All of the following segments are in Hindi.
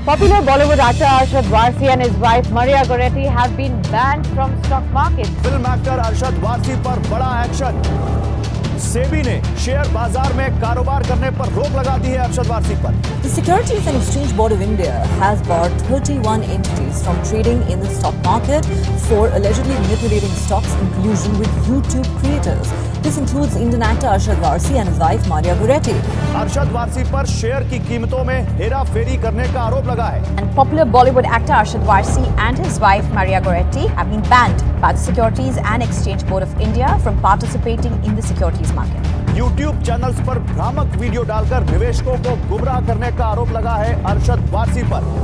Popular Bollywood actor Arshad Varsi and his wife Maria Goretti have been banned from stock market. Film actor Arshad Warsi पर बड़ा एक्शन। सेबी ने शेयर बाजार में कारोबार करने पर रोक लगा दी है अरशद वारसी पर। The Securities and Exchange Board of India has barred 31 entities from trading in the stock market for allegedly manipulating stocks in collusion with YouTube creators. This includes Indian actor Arshad Varsi and his wife Maria Goretti. Arshad Warsi पर शेयर की कीमतों में हेराफेरी करने का आरोप लगा है। And popular Bollywood actor Arshad Varsi and his wife Maria Goretti have been banned by the Securities and Exchange Board of India from participating in the securities market. YouTube channels पर भ्रामक वीडियो डालकर निवेशकों को गुमराह करने का आरोप लगा है अरशद वारसी पर।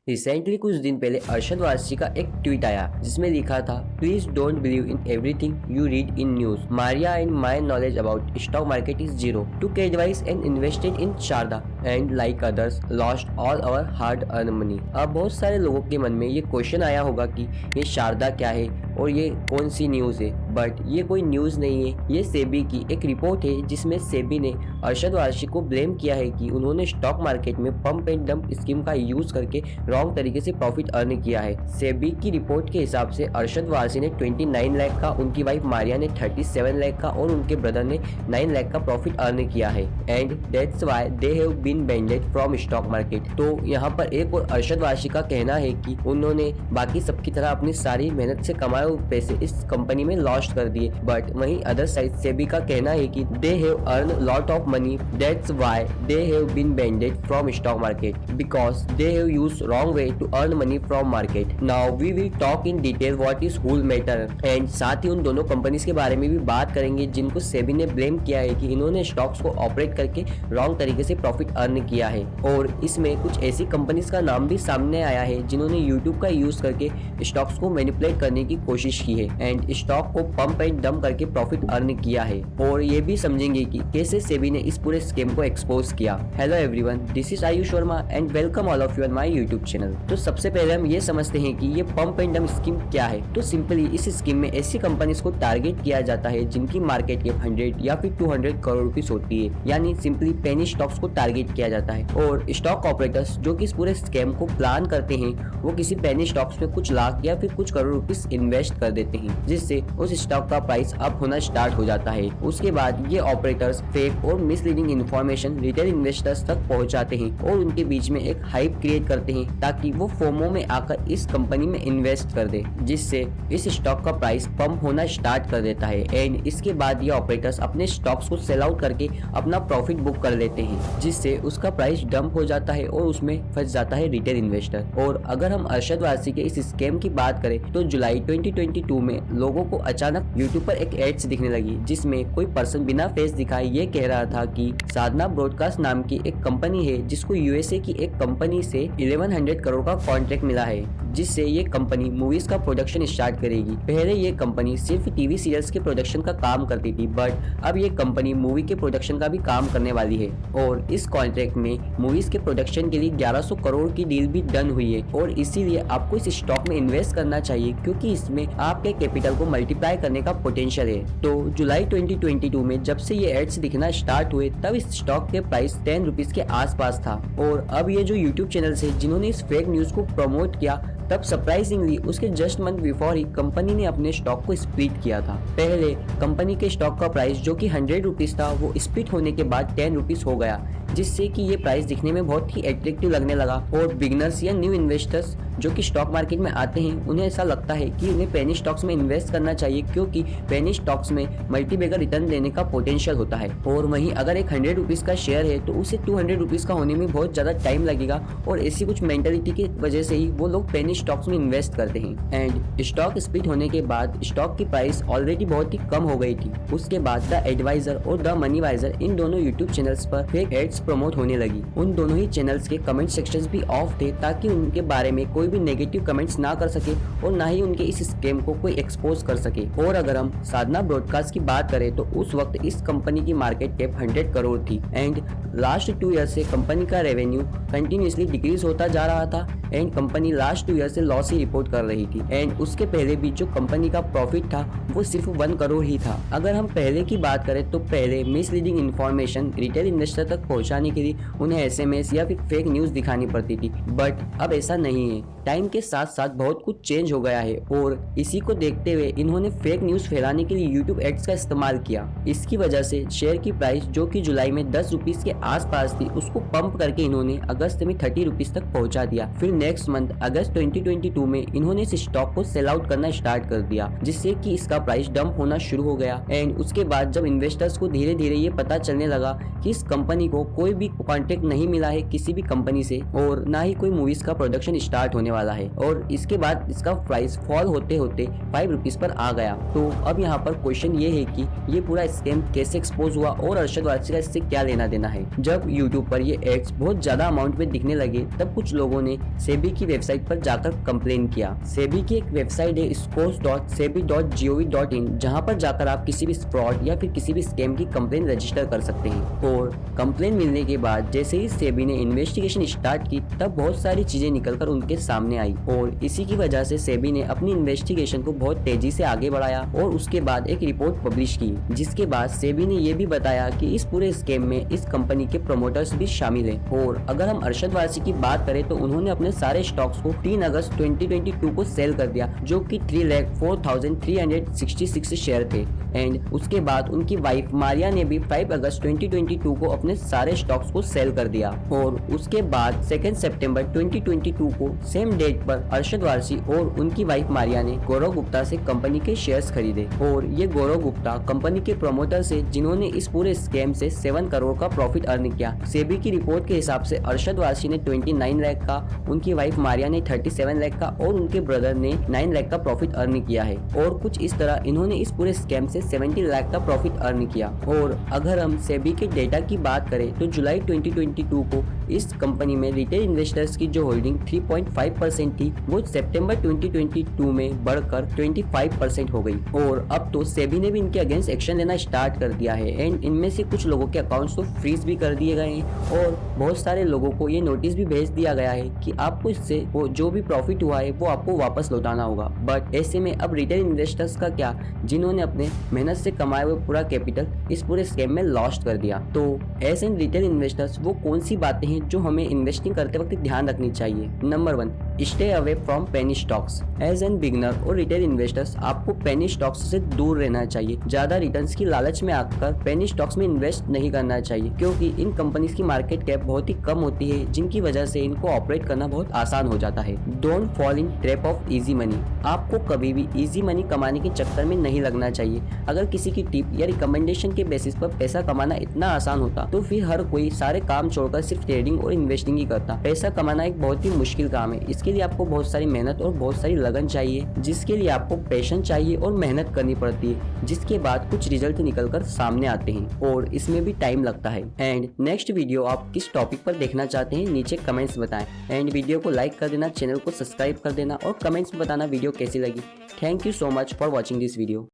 रिसेंटली कुछ दिन पहले अरशद वारसी का एक ट्वीट आया जिसमें लिखा था, please don't believe in everything you read in news. Maria and my knowledge about stock market is zero. Took advice and invested in Saradha and like others lost all our hard earn money. अब बहुत सारे लोगों के मन में ये क्वेश्चन आया होगा कि ये शारदा क्या है और ये कौन सी न्यूज़ है, बट ये कोई न्यूज़ नहीं है। ये सेबी की एक रिपोर्ट है जिसमें सेबी ने अरशद वारसी को ब्लेम किया है कि उन्होंने स्टॉक मार्केट में पंप एंड डंप स्कीम का यूज करके रॉन्ग तरीके से प्रॉफिट अर्न किया है। सेबी की रिपोर्ट के हिसाब से अरशद वारसी ने 29 लाख का, उनकी वाइफ मारिया ने 37 लाख का और उनके ब्रदर ने 9 लाख का प्रॉफिट अर्न किया है। And that's why they have been banded from stock market. तो यहाँ पर एक और अरशद वारसी का कहना है कि उन्होंने बाकी सबकी तरह अपनी सारी मेहनत से कमाए पैसे इस कंपनी में लॉस्ट कर दिए, बट वहीं अदर साइड सेबी का कहना है कि they have earn lot of money, that's why they have been banded from stock market because they have used wrong way to earn money from market. Now we will talk in detail what is whole matter and साथ ही उन दोनों कंपनीज के बारे में भी बात करेंगे जिनको सेबी ने ब्लेम किया है कि इन्होंने स्टॉक्स को ऑपरेट करके रॉन्ग तरीके से प्रॉफिट अर्न किया है। और इसमें कुछ ऐसी कंपनीज का नाम भी सामने आया है जिन्होंने यूट्यूब का यूज करके स्टॉक्स को मैनिपुलेट करने की कोशिश की है एंड स्टॉक को पंप एंड डंप करके प्रॉफिट अर्न किया है। और ये भी समझेंगे कि कैसे सेबी ने इस पूरे स्कैम को एक्सपोज किया। Hello everyone, this is Ayush Verma and welcome all of you on my YouTube channel. तो सबसे पहले हम ये समझते हैं कि ये पंप एंड डंप स्कीम क्या है। तो सिंपली इस स्कीम में ऐसी कंपनीज को टारगेट किया जाता है जिनकी मार्केट कैप 100 या फिर 200 करोड़ रुपीस होती है, यानी सिंपली पेनी स्टॉक्स को टारगेट किया जाता है। और स्टॉक ऑपरेटर्स जो कि इस पूरे स्कैम को प्लान करते हैं वो किसी पेनी स्टॉक्स में कुछ लाख या फिर कुछ करोड़ रुपीस इन्वेस्ट कर देते हैं जिससे उस स्टॉक का प्राइस अप होना स्टार्ट हो जाता है। उसके बाद ये ऑपरेटर्स फेक और मिसलीडिंग इन्फॉर्मेशन रिटेल इन्वेस्टर्स तक पहुंचाते हैं और उनके बीच में एक हाइप क्रिएट करते हैं ताकि वो फोमो में आकर इस कंपनी में इन्वेस्ट कर दे, जिससे इस स्टॉक का प्राइस पंप होना स्टार्ट कर देता है। एंड इसके बाद ये ऑपरेटर्स अपने स्टॉक्स को सेल आउट करके अपना प्रॉफिट बुक कर लेते हैं जिससे उसका प्राइस डंप हो जाता है और उसमें फंस जाता है रिटेल इन्वेस्टर। और अगर हम अरशद वारसी के इस स्कैम की बात करें तो जुलाई 2022 में लोगों को अचानक यूट्यूब पर एक एड्स दिखने लगी जिसमें कोई पर्सन बिना फेस दिखाए ये कह रहा था कि साधना ब्रॉडकास्ट नाम की एक कंपनी है जिसको यूएसए की एक कंपनी से 1100 करोड़ का कॉन्ट्रैक्ट मिला है जिससे ये कंपनी मूवीज का प्रोडक्शन स्टार्ट करेगी। पहले ये कंपनी सिर्फ टीवी सीरियल्स के प्रोडक्शन का काम करती थी, बट अब ये कंपनी मूवी के प्रोडक्शन का भी काम करने वाली है। और इस कॉन्ट्रैक्ट में मूवीज के प्रोडक्शन के लिए 1100 करोड़ की डील भी डन हुई है और इसीलिए आपको इस स्टॉक में इन्वेस्ट करना चाहिए क्योंकि इसमें आपके कैपिटल को मल्टीप्लाई करने का पोटेंशियल है। तो जुलाई 2022 में जब से ये एड्स दिखना स्टार्ट हुए तब इस स्टॉक के प्राइस 10 रुपीज के आसपास था। और अब ये जो यूट्यूब चैनल्स है जिन्होंने इस फेक न्यूज को प्रमोट किया तब सरप्राइजिंगली उसके just month before he company ने अपने स्टॉक को स्प्लिट किया था। पहले कंपनी के स्टॉक का प्राइस जो कि 100 रुपीज था वो स्प्लिट होने के बाद 10 रुपीज हो गया जिससे कि ये प्राइस दिखने में बहुत ही एट्रैक्टिव लगने लगा। और बिगनर्स या न्यू इन्वेस्टर्स जो कि स्टॉक मार्केट में आते हैं उन्हें ऐसा लगता है कि उन्हें पेनी स्टॉक्स में इन्वेस्ट करना चाहिए क्योंकि पेनी स्टॉक्स में मल्टीबैगर रिटर्न देने का पोटेंशियल होता है। और वहीं अगर एक 100 रुपीज का शेयर है तो उसे 200 रुपीज का होने में बहुत ज्यादा टाइम लगेगा और ऐसी कुछ मेंटालिटी की वजह से ही वो लोग पेनी स्टॉक्स में इन्वेस्ट करते हैं। एंड स्टॉक स्प्लिट होने के बाद स्टॉक की प्राइस ऑलरेडी बहुत ही कम हो गई थी। उसके बाद द एडवाइजर और द मनीवाइजर इन दोनों यूट्यूब चैनल्स पर फेक एड्स प्रमोट होने लगी। उन दोनों ही चैनल्स के कमेंट सेक्शंस भी ऑफ थे ताकि उनके बारे में कोई भी नेगेटिव कमेंट्स ना कर सके और ना ही उनके इस स्कैम को कोई एक्सपोज कर सके। और अगर हम साधना ब्रॉडकास्ट की बात करें तो उस वक्त इस कंपनी की मार्केट कैप 100 करोड़ थी एंड लास्ट 2 ईयर से कंपनी का रेवेन्यू कंटिन्यूसली डिक्रीज होता जा रहा था एंड कंपनी लास्ट 2 ईयर से लॉस ही रिपोर्ट कर रही थी एंड उसके पहले भी जो कंपनी का प्रॉफिट था वो सिर्फ 1 करोड़ ही था। अगर हम पहले की बात करें तो पहले मिसलीडिंग इन्फॉर्मेशन रिटेल इन्वेस्टर तक पहुंचाने के लिए उन्हें SMS या फिर फेक न्यूज दिखानी पड़ती थी, बट अब ऐसा नहीं है। टाइम के साथ साथ बहुत कुछ चेंज हो गया है और इसी को देखते हुए इन्होंने फेक न्यूज फैलाने के लिए यूट्यूब एड्स का इस्तेमाल किया। इसकी वजह से शेयर की प्राइस जो कि जुलाई में 10 रुपीज के आसपास थी उसको पंप करके इन्होंने अगस्त में 30 रुपीज तक पहुंचा दिया। फिर नेक्स्ट मंथ अगस्त 2022 में इन्होंने इस स्टॉक को सेल आउट करना स्टार्ट कर दिया, जिससे कि इसका प्राइस डंप होना शुरू हो गया। एंड उसके बाद जब इन्वेस्टर्स को धीरे धीरे ये पता चलने लगा कि इस कंपनी को कोई भी कॉन्ट्रैक्ट नहीं मिला है किसी भी कंपनी से और ना ही कोई मूवीज का प्रोडक्शन स्टार्ट होने वाला है, और इसके बाद इसका प्राइस फॉल होते होते 5 रुपीज पर आ गया। तो अब यहाँ पर क्वेश्चन ये है कि ये पूरा स्कैम कैसे एक्सपोज हुआ और अरशद वारसी का इससे क्या लेना देना है। जब यूट्यूब पर ये एड्स बहुत ज्यादा अमाउंट में दिखने लगे तब कुछ लोगों ने सेबी की वेबसाइट पर जाकर कंप्लेन किया। सेबी की एक वेबसाइट है scores.sebi.gov.in, जहाँ पर जाकर आप किसी भी फ्रॉड या फिर किसी भी स्कैम की कंप्लेन रजिस्टर कर सकते हैं। और कंप्लेन मिलने के बाद जैसे ही सेबी ने इन्वेस्टिगेशन स्टार्ट की तब बहुत सारी चीजें निकलकर उनके सामने आई और इसी की वजह से सेबी ने अपनी इन्वेस्टिगेशन को बहुत तेजी से आगे बढ़ाया और उसके बाद एक रिपोर्ट पब्लिश की, जिसके बाद सेबी ने ये भी बताया कि इस पूरे स्कैम में इस कंपनी के प्रमोटर्स भी शामिल हैं। और अगर हम अरशद वारसी की बात करें तो उन्होंने अपने सारे स्टॉक्स को 3 अगस्त 2022 को सेल कर दिया, जो कि 3,04,366 शेयर थे। एंड उसके बाद उनकी वाइफ मारिया ने भी 5 अगस्त 2022 को अपने सारे स्टॉक्स को सेल कर दिया और उसके बाद 2 सितंबर 2022 को सेम डेट पर अरशद वारसी और उनकी वाइफ मारिया ने गौरव गुप्ता से कंपनी के शेयर्स खरीदे। और ये गौरव गुप्ता कंपनी के प्रमोटर से जिन्होंने इस पूरे स्कैम से 7 करोड़ का प्रॉफिट अर्न किया। सेबी की रिपोर्ट के हिसाब से अरशद वारसी ने 29 लाख का, उनकी वाइफ मारिया ने 37 लाख का और उनके ब्रदर ने 9 लाख का प्रॉफिट अर्न किया है। और कुछ इस तरह इन्होंने इस पूरे स्कैम से 70 लाख का प्रॉफिट अर्न किया। और अगर हम सेबी के डेटा की बात करें तो जुलाई 2022 को इस कंपनी में रिटेल इन्वेस्टर्स की जो होल्डिंग 3.5% थी वो सितंबर 2022 में बढ़कर 25% हो गई। और अब तो सेबी ने भी इनके अगेंस्ट एक्शन लेना स्टार्ट कर दिया है एंड इनमें से कुछ लोगों के अकाउंट्स तो फ्रीज भी कर दिए गए हैं और बहुत सारे लोगों को ये नोटिस भी भेज दिया गया है कि आपको इससे वो जो भी प्रॉफिट हुआ है वो आपको वापस लौटाना होगा। बट ऐसे में अब रिटेल इन्वेस्टर्स का क्या, जिन्होंने अपने मेहनत से कमाए हुए पूरा कैपिटल इस पूरे स्कैम में लॉस्ट कर दिया। तो एज एन रिटेल इन्वेस्टर्स वो कौन सी बातें हैं जो हमें इन्वेस्टिंग करते वक्त ध्यान रखनी चाहिए। Number 1, stay away from penny stocks. As an beginner और रिटेल इन्वेस्टर्स आपको पेनी स्टॉक्स से दूर रहना चाहिए। ज्यादा रिटर्न्स की लालच में आकर पेनी स्टॉक्स में इन्वेस्ट नहीं करना चाहिए, क्योंकि इन कंपनीज की मार्केट कैप बहुत ही कम होती है, जिनकी वजह से इनको ऑपरेट करना बहुत आसान हो जाता है। Don't fall in trap of easy money. आपको कभी भी इजी मनी कमाने के चक्कर में नहीं लगना चाहिए। अगर किसी की टिप या रिकमेंडेशन के बेसिस पर पैसा कमाना इतना आसान होता तो फिर हर कोई सारे काम छोड़कर सिर्फ ट्रेडिंग और इन्वेस्टिंग ही करता। पैसा कमाना एक बहुत ही मुश्किल काम है। इसके लिए आपको बहुत सारी मेहनत और बहुत सारी लगन चाहिए, जिसके लिए आपको पैशन चाहिए और मेहनत करनी पड़ती है, जिसके बाद कुछ रिजल्ट निकलकर सामने आते हैं और इसमें भी टाइम लगता है। एंड नेक्स्ट वीडियो आप किस टॉपिक पर देखना चाहते हैं नीचे कमेंट्स बताएं। एंड वीडियो को लाइक कर देना, चैनल को सब्सक्राइब कर देना और कमेंट्स में बताना वीडियो कैसी लगी। Thank you so much for watching this video.